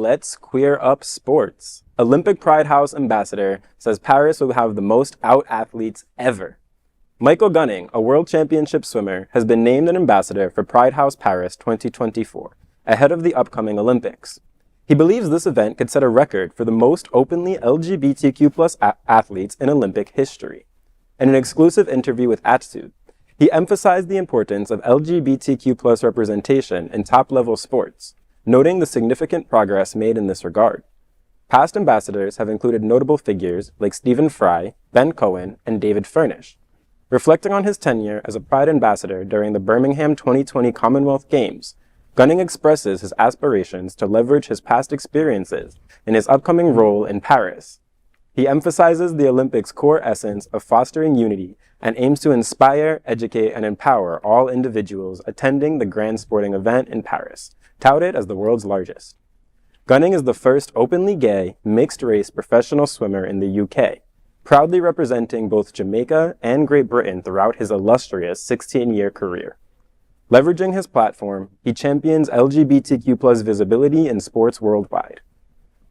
let's queer up sports. Olympic Pride House ambassador says Paris will have the most out athletes ever. Michael Gunning, a world championship swimmer, has been named an ambassador for Pride House Paris 2024, ahead of the upcoming Olympics. He believes this event could set a record for the most openly LGBTQ+ athletes in Olympic history. In an exclusive interview with Attitude, he emphasized the importance of LGBTQ+ representation in top-level sports, noting the significant progress made in this regard. Past ambassadors have included notable figures like Stephen Fry, Ben Cohen, and David Furnish. Reflecting on his tenure as a Pride ambassador during the Birmingham 2020 Commonwealth Games, Gunning expresses his aspirations to leverage his past experiences in his upcoming role in Paris. He emphasizes the Olympics' core essence of fostering unity and aims to inspire, educate, and empower all individuals attending the grand sporting event in Paris, touted as the world's largest. Gunning is the first openly gay, mixed-race professional swimmer in the UK, proudly representing both Jamaica and Great Britain throughout his illustrious 16-year career. Leveraging his platform, he champions LGBTQ+ visibility in sports worldwide.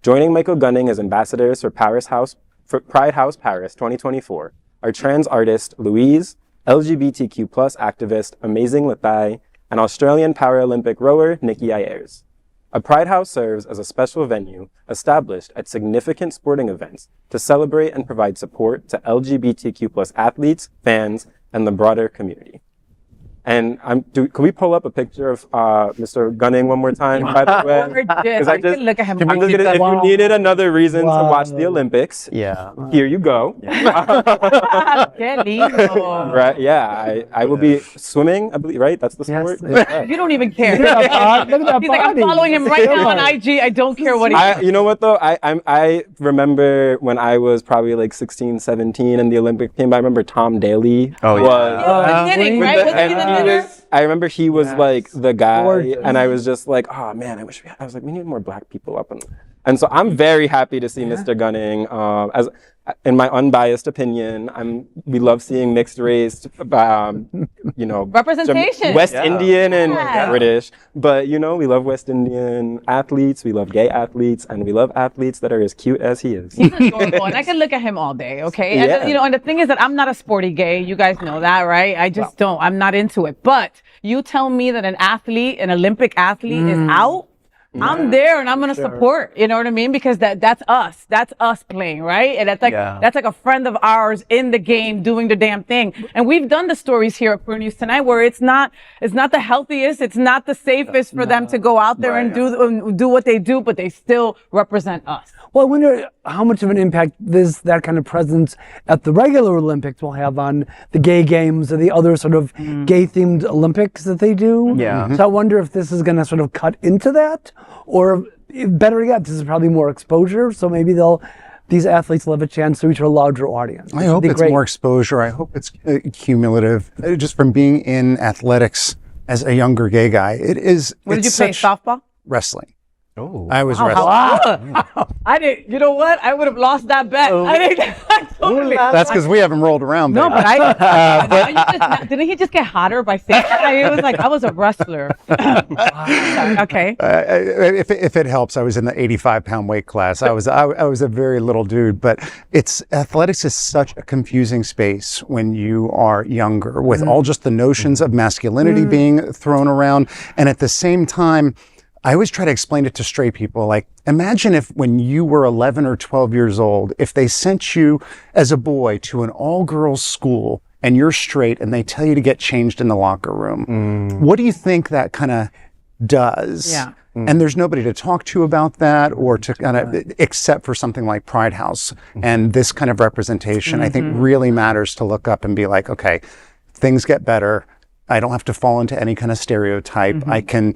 Joining Michael Gunning as ambassadors for Pride House Paris 2024 are trans artist Louïz, LGBTQ+ activist Amazin LeThi, and Australian Paralympic rower Nikki Ayers. A Pride House serves as a special venue established at significant sporting events to celebrate and provide support to LGBTQ+ athletes, fans, and the broader community. And can we pull up a picture of Mr. Gunning one more time, by the way? Because look at him. If you needed another reason to watch the Olympics, here you go. Right? Yeah, I will be swimming. I believe, right? That's the sport. Yes. You don't even care. He's like, I'm following him right now on IG. I don't care what he. You know what though? I remember when I was probably like 16, 17, and the Olympic came. I remember Tom Daley was. I remember he was like the guy, and I was just like, oh man, I was like, we need more black people up, and so I'm very happy to see Mr. Gunning. As in my unbiased opinion, we love seeing mixed race, representation, West Indian and British, but we love West Indian athletes, we love gay athletes, and we love athletes that are as cute as he is. He's adorable, and I can look at him all day. Okay, and and the thing is that I'm not a sporty gay. You guys know that, right? I just don't. I'm not into it. But you tell me that an Olympic athlete is out. I'm there and I'm going to support, you know what I mean? Because that's us playing, right? And that's like a friend of ours in the game doing the damn thing. And we've done the stories here at News Tonight where it's not the healthiest, it's not the safest for them to go out there and do what they do, but they still represent us. Well, I wonder how much of an impact that kind of presence at the regular Olympics will have on the gay games or the other sort of gay-themed Olympics that they do. Yeah. So I wonder if this is going to sort of cut into that, or better yet, this is probably more exposure. So maybe these athletes will have a chance to reach a larger audience. I hope it's more exposure. I hope it's cumulative. Just from being in athletics as a younger gay guy, it is. What did you play? Softball? Wrestling. Oh, I was wrestling. I didn't. You know what? I would have lost that bet. Totally. That's because we haven't rolled around. No, but didn't he just get hotter by saying that? It was like I was a wrestler. Okay. If it helps, I was in the 85-pound weight class. I was a very little dude, but athletics is such a confusing space when you are younger, with all just the notions of masculinity being thrown around, and at the same time, I always try to explain it to straight people. Like, imagine if when you were 11 or 12 years old, if they sent you as a boy to an all-girls school and you're straight and they tell you to get changed in the locker room. What do you think that kind of does? Yeah. And there's nobody to talk to about that, or to kind of, except for something like Pride House. And this kind of representation, I think, really matters to look up and be like, okay, things get better. I don't have to fall into any kind of stereotype. I can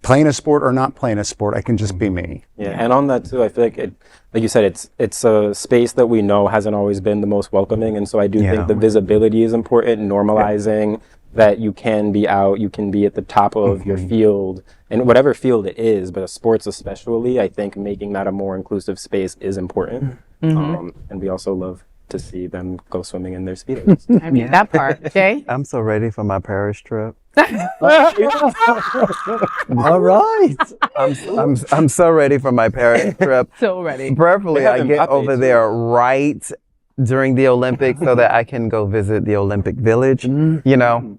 playing a sport or not playing a sport, I can just be me. Yeah, and on that too, I feel like like you said, it's a space that we know hasn't always been the most welcoming, and so I do think the visibility is important, normalizing that you can be out, you can be at the top of your field, and whatever field it is, but sports especially, I think making that a more inclusive space is important. And we also love to see them go swimming in their Speedos. I mean, that part. Jay? I'm so ready for my Paris trip. All right. I'm so ready for my Paris trip. So ready. Preferably, They have I get Mbappe over too. there right during the Olympics so that I can go visit the Olympic Village. You know,